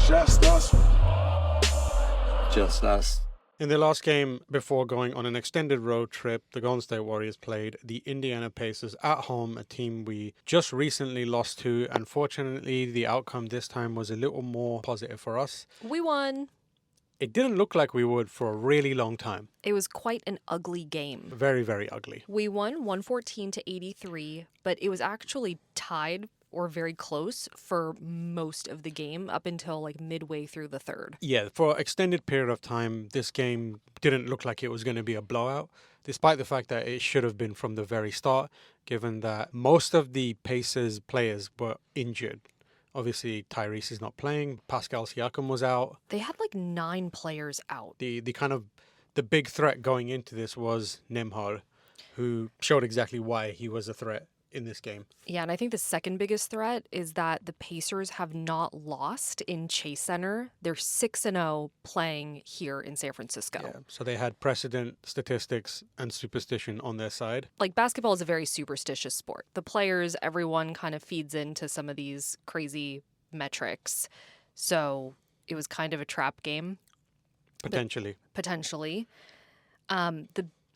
Just us. Just us. In the last game before going on an extended road trip, the Golden State Warriors played the Indiana Pacers at home, a team we just recently lost to. Unfortunately, the outcome this time was a little more positive for us. We won. It didn't look like we would for a really long time. It was quite an ugly game. Very, very ugly. We won 114-83, but it was actually tied or very close for most of the game up until like midway through the third. Yeah, for an extended period of time, this game didn't look like it was going to be a blowout, despite the fact that it should have been from the very start, given that most of the Pacers players were injured. Obviously, Tyrese is not playing. Pascal Siakam was out. They had like 9 players out. The big threat going into this was Nembhard, who showed exactly why he was a threat in this game. Yeah, and I think the second biggest threat is that the Pacers have not lost in Chase Center. They're 6-0 playing here in San Francisco. Yeah, so they had precedent, statistics, and superstition on their side. Like, basketball is a very superstitious sport. The players, everyone kind of feeds into some of these crazy metrics. So it was kind of a trap game. Potentially.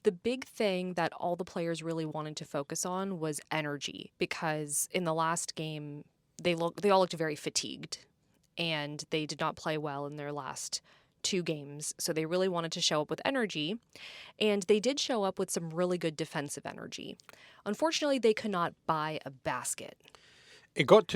The big thing that all the players really wanted to focus on was energy, because in the last game, they all looked very fatigued, and they did not play well in their last 2 games. So they really wanted to show up with energy, and they did show up with some really good defensive energy. Unfortunately, they could not buy a basket. It got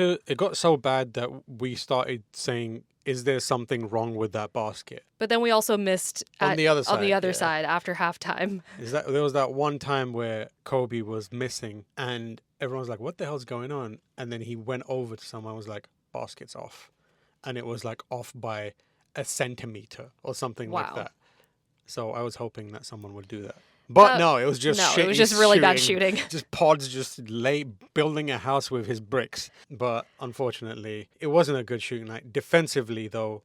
so bad that we started saying, is there something wrong with that basket? But then we also missed on the other side after halftime. There was that one time where Kobe was missing and everyone was like, what the hell's going on? And then he went over to someone and was like, basket's off. And it was like off by a centimeter or something like that. So I was hoping that someone would do that. But no, it was just it was just really bad shooting. Just Pods just building a house with his bricks. But unfortunately, it wasn't a good shooting night. Defensively, though,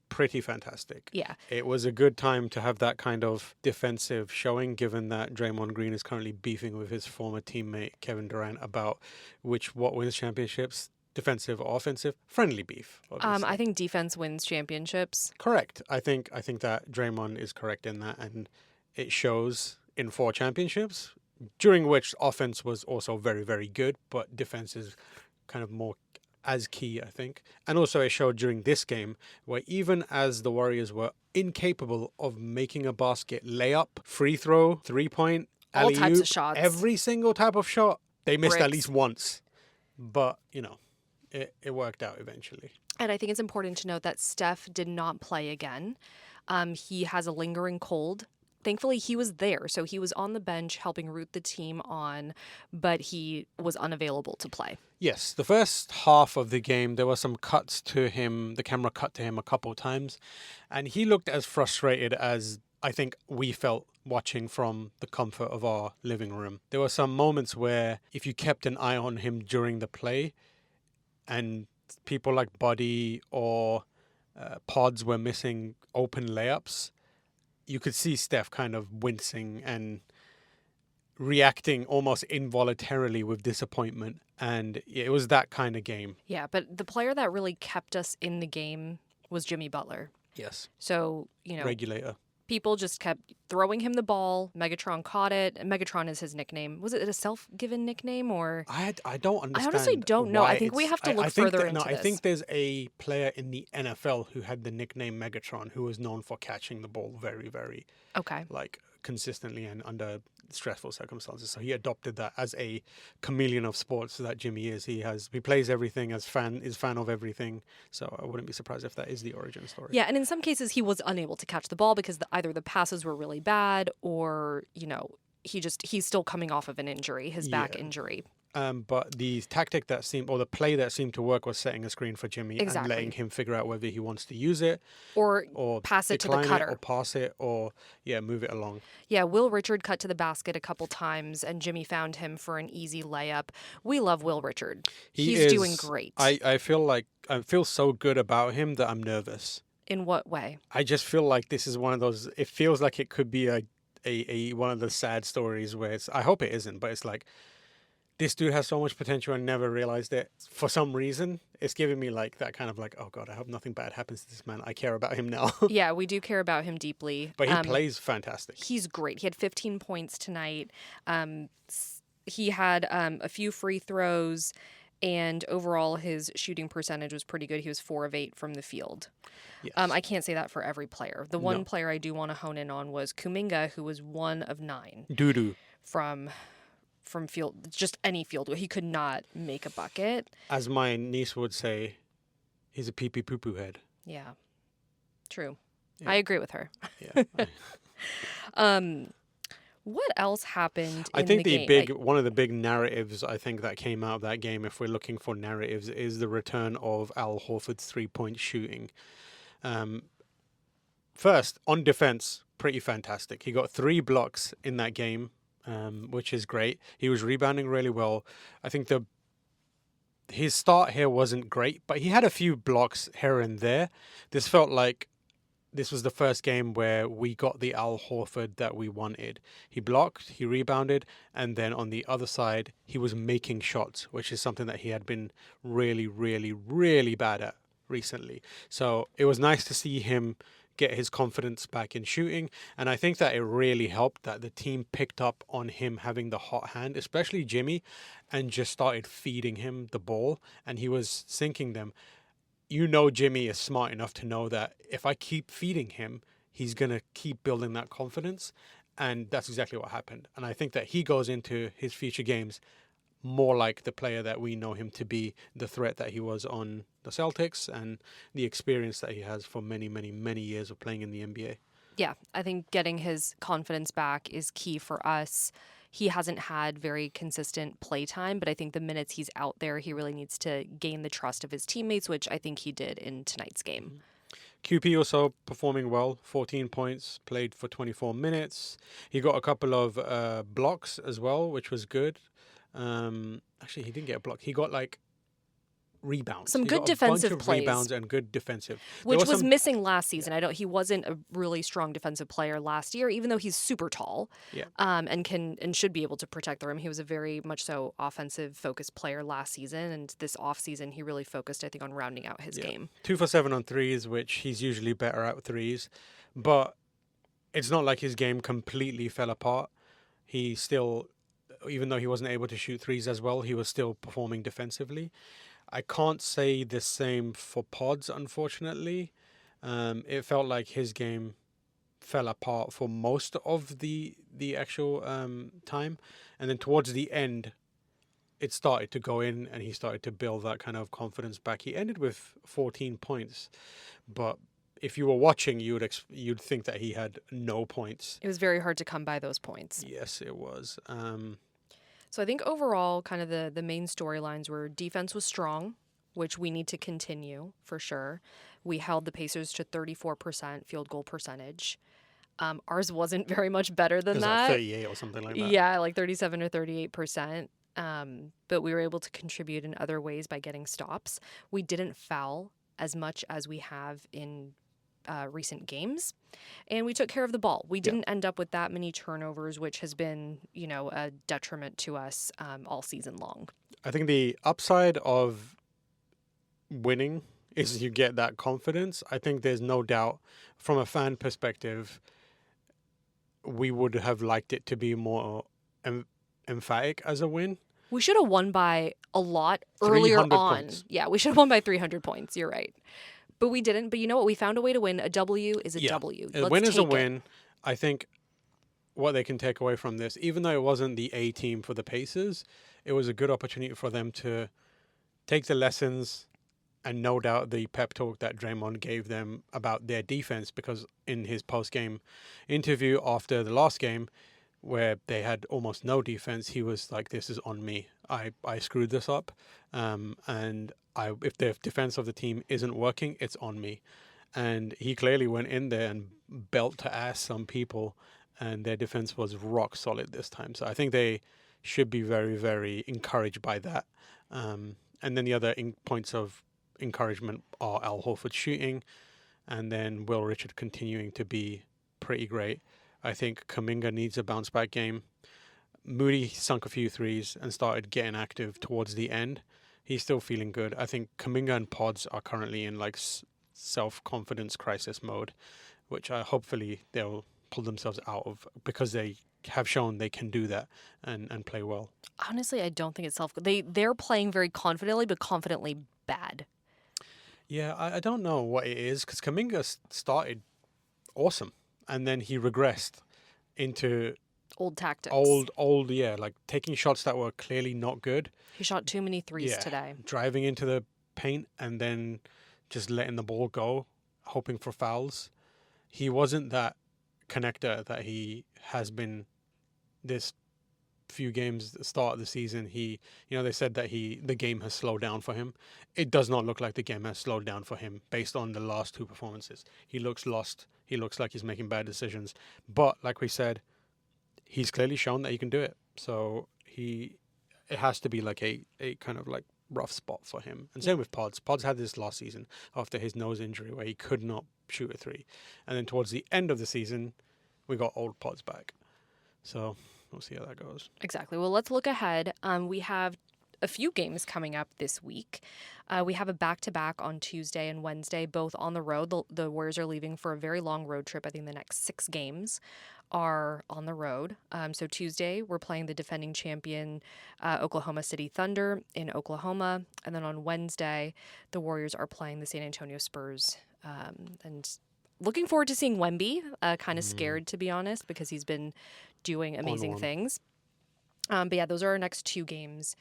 pretty fantastic. Yeah. It was a good time to have that kind of defensive showing, given that Draymond Green is currently beefing with his former teammate Kevin Durant about what wins championships. Defensive or offensive, friendly beef. Obviously. I think defense wins championships. Correct. I think that Draymond is correct in that, and it shows in 4 championships, during which offense was also very, very good, but defense is kind of more as key, I think. And also it showed during this game where even as the Warriors were incapable of making a basket, layup, free throw, 3-point, all types of shots, every single type of shot, they missed bricks. At least once. But, it worked out eventually. And I think it's important to note that Steph did not play again. He has a lingering cold. Thankfully, he was there, so he was on the bench helping root the team on, but he was unavailable to play. Yes, the first half of the game, there were some cuts to him. The camera cut to him a couple times, and he looked as frustrated as I think we felt watching from the comfort of our living room. There were some moments where if you kept an eye on him during the play, and people like Buddy or Pods were missing open layups, you could see Steph kind of wincing and reacting almost involuntarily with disappointment. And it was that kind of game. Yeah, but the player that really kept us in the game was Jimmy Butler. Yes. So, regulator. People just kept throwing him the ball. Megatron caught it. Megatron is his nickname. Was it a self-given nickname or? I don't understand. I honestly don't know. I think we have to look further into this. I think there's a player in the NFL who had the nickname Megatron who was known for catching the ball very, very consistently and under stressful circumstances. So he adopted that as a chameleon of sports that Jimmy is. He plays everything is fan of everything. So I wouldn't be surprised if that is the origin story. Yeah, and in some cases he was unable to catch the ball because either the passes were really bad or, he's still coming off of an injury, his back injury. But the play that seemed to work was setting a screen for Jimmy and letting him figure out whether he wants to use it or pass it to the cutter or pass it or move it along. Yeah, Will Richard cut to the basket a couple times and Jimmy found him for an easy layup. We love Will Richard. He's doing great. I feel so good about him that I'm nervous. In what way? I just feel like this is one of those. It feels like it could be a one of the sad stories where I hope it isn't, but it's like this dude has so much potential and never realized it. For some reason, it's giving me like that kind of like, oh God, I hope nothing bad happens to this man. I care about him now. Yeah, we do care about him deeply. But he plays fantastic. He's great. He had 15 points tonight. He had a few free throws, and overall his shooting percentage was pretty good. He was 4 of 8 from the field. Yes. I can't say that for every player. The one player I do want to hone in on was Kuminga, who was 1 of 9 Doo-doo. from field, just any field. He could not make a bucket. As my niece would say, he's a pee-pee poo-poo head. Yeah, true. Yeah. I agree with her. Yeah. What else happened I in think the game? one of the big narratives I think that came out of that game, if we're looking for narratives, is the return of Al Horford's 3-point shooting. First, on defense, pretty fantastic. He got 3 blocks in that game, which is great. He was rebounding really well. I think his start here wasn't great, but he had a few blocks here and there. This felt like this was the first game where we got the Al Horford that we wanted. He blocked, he rebounded, and then on the other side, he was making shots, which is something that he had been really, really, really bad at recently. So it was nice to see him get his confidence back in shooting, and I think that it really helped that the team picked up on him having the hot hand, especially Jimmy, and just started feeding him the ball, and he was sinking them. You know, Jimmy is smart enough to know that if I keep feeding him, he's going to keep building that confidence. And that's exactly what happened. And I think that he goes into his future games more like the player that we know him to be, the threat that he was on the Celtics, and the experience that he has for many, many, many years of playing in the NBA. Yeah, I think getting his confidence back is key for us. He hasn't had very consistent play time, but I think the minutes he's out there, he really needs to gain the trust of his teammates, which I think he did in tonight's game. QP also performing well, 14 points, played for 24 minutes. He got a couple of blocks as well, which was good. Actually, he didn't get a block. He got like rebounds. Some He good got defensive a bunch of plays. rebounds and good defensive. Which was missing last season. He wasn't a really strong defensive player last year, even though he's super tall. Yeah. And should be able to protect the rim. He was a very much so offensive focused player last season, and this off season he really focused, I think, on rounding out his game. 2 for 7 on threes, which he's usually better at threes, but it's not like his game completely fell apart. He still, even though he wasn't able to shoot threes as well, he was still performing defensively. I can't say the same for Pods, unfortunately. It felt like his game fell apart for most of the actual time. And then towards the end, it started to go in and he started to build that kind of confidence back. He ended with 14 points. But if you were watching, you'd think that he had no points. It was very hard to come by those points. Yes, it was. So I think overall, kind of the main storylines were defense was strong, which we need to continue for sure. We held the Pacers to 34% field goal percentage. Ours wasn't very much better than that. Like 38 or something like that. Yeah, like 37 or 38%. But we were able to contribute in other ways by getting stops. We didn't foul as much as we have in recent games, and we took care of the ball. We didn't end up with that many turnovers, which has been, a detriment to us all season long. I think the upside of winning is you get that confidence. I think there's no doubt from a fan perspective, we would have liked it to be more emphatic as a win. We should have won by a lot earlier on. Points. Yeah, we should have won by 300 points. You're right. But we didn't. But you know what? We found a way to win. A W is a W. A win is a win. I think what they can take away from this, even though it wasn't the A team for the Pacers, it was a good opportunity for them to take the lessons and no doubt the pep talk that Draymond gave them about their defense, because in his post-game interview after the last game, where they had almost no defense, he was like, this is on me. I screwed this up. And if the defense of the team isn't working, it's on me. And he clearly went in there and belt to ass some people, and their defense was rock solid this time. So I think they should be very, very encouraged by that. And then the other points of encouragement are Al Horford shooting, and then Will Richard continuing to be pretty great. I think Kuminga needs a bounce back game. Moody sunk a few threes and started getting active towards the end. He's still feeling good. I think Kuminga and Pods are currently in like self-confidence crisis mode, which hopefully they'll pull themselves out of, because they have shown they can do that and play well. Honestly, I don't think it's they're playing very confidently, but confidently bad. Yeah, I don't know what it is, because Kuminga started awesome and then he regressed into Old tactics. Yeah, like taking shots that were clearly not good. He shot too many threes today. Driving into the paint and then just letting the ball go, hoping for fouls. He wasn't that connector that he has been this few games at the start of the season. They said that the game has slowed down for him. It does not look like the game has slowed down for him based on the last two performances. He looks lost. He looks like he's making bad decisions. But like we said, he's clearly shown that he can do it. So it has to be like a kind of like rough spot for him. And same with Pods. Pods had this last season after his nose injury where he could not shoot a three. And then towards the end of the season, we got old Pods back. So we'll see how that goes. Exactly. Well, let's look ahead. We have a few games coming up this week. We have a back-to-back on Tuesday and Wednesday, both on the road. The Warriors are leaving for a very long road trip. I think the next 6 games are on the road. So Tuesday, we're playing the defending champion Oklahoma City Thunder in Oklahoma. And then on Wednesday, the Warriors are playing the San Antonio Spurs. And looking forward to seeing Wemby. Kind of scared, to be honest, because he's been doing amazing things. But yeah, those are our next 2 games.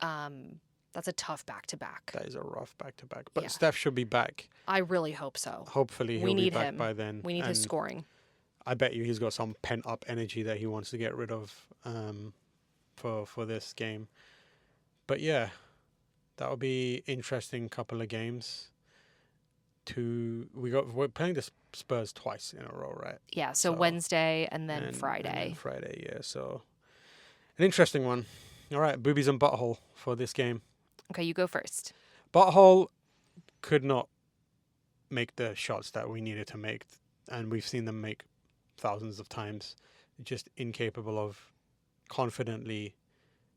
That's a tough back-to-back. That is a rough back-to-back. But Steph should be back. I really hope so. Hopefully he'll be back by then. We need his scoring. I bet you he's got some pent-up energy that he wants to get rid of for this game. But yeah, that will be interesting couple of games. We're playing the Spurs twice in a row, right? Yeah, so Wednesday and then Friday. And then Friday, yeah. So an interesting one. All right, boobies and butthole for this game. Okay, you go first. Butthole could not make the shots that we needed to make, and we've seen them make thousands of times. Just incapable of confidently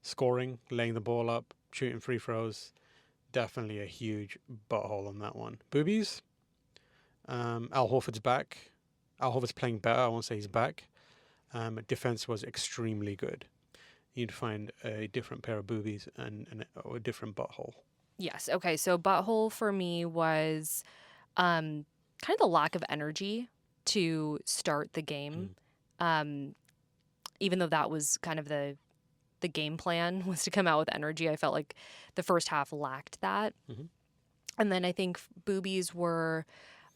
scoring, laying the ball up, shooting free throws. Definitely a huge butthole on that one. Boobies. Al Horford's back. Al Horford's playing better. I won't say he's back. Defense was extremely good. You'd find a different pair of boobies and a different butthole. Yes. Okay. So butthole for me was kind of the lack of energy to start the game. Even though that was kind of the game plan was to come out with energy, I felt like the first half lacked that. Mm-hmm. And then I think boobies were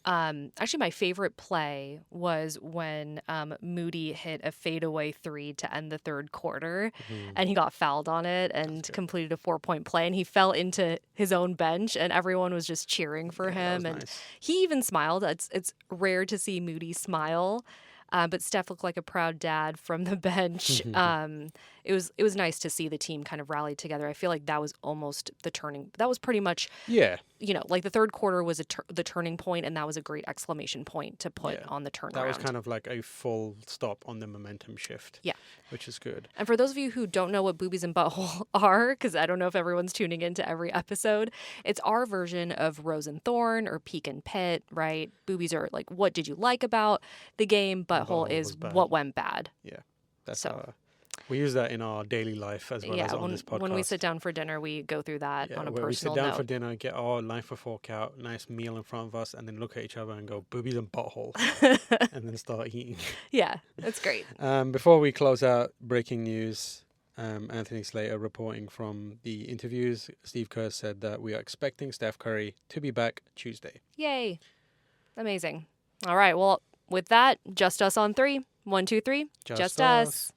actually my favorite play was when Moody hit a fadeaway 3 to end the third quarter, and he got fouled on it and completed a 4-point play, and he fell into his own bench, and everyone was just cheering for him, and he even smiled. It's rare to see Moody smile. But Steph looked like a proud dad from the bench. It was nice to see the team kind of rally together. I feel like that was almost the turning. That was pretty much, like the third quarter was the turning point, and that was a great exclamation point to put on the turnaround. That was kind of like a full stop on the momentum shift. Yeah, which is good. And for those of you who don't know what boobies and butthole are, because I don't know if everyone's tuning into every episode, it's our version of rose and thorn or peak and pit, right? Boobies are like, what did you like about the game? Butthole is what went bad. Yeah, that's so. We use that in our daily life as well as on this podcast. When we sit down for dinner, we go through that on a personal note. We sit down for dinner, get our knife and fork out, nice meal in front of us, and then look at each other and go, boobies and butthole, and then start eating. Yeah, that's great. Before we close out, breaking news, Anthony Slater reporting from the interviews. Steve Kerr said that we are expecting Steph Curry to be back Tuesday. Yay. Amazing. All right, well, with that, just us on 3. 1, 2, 3. Just us.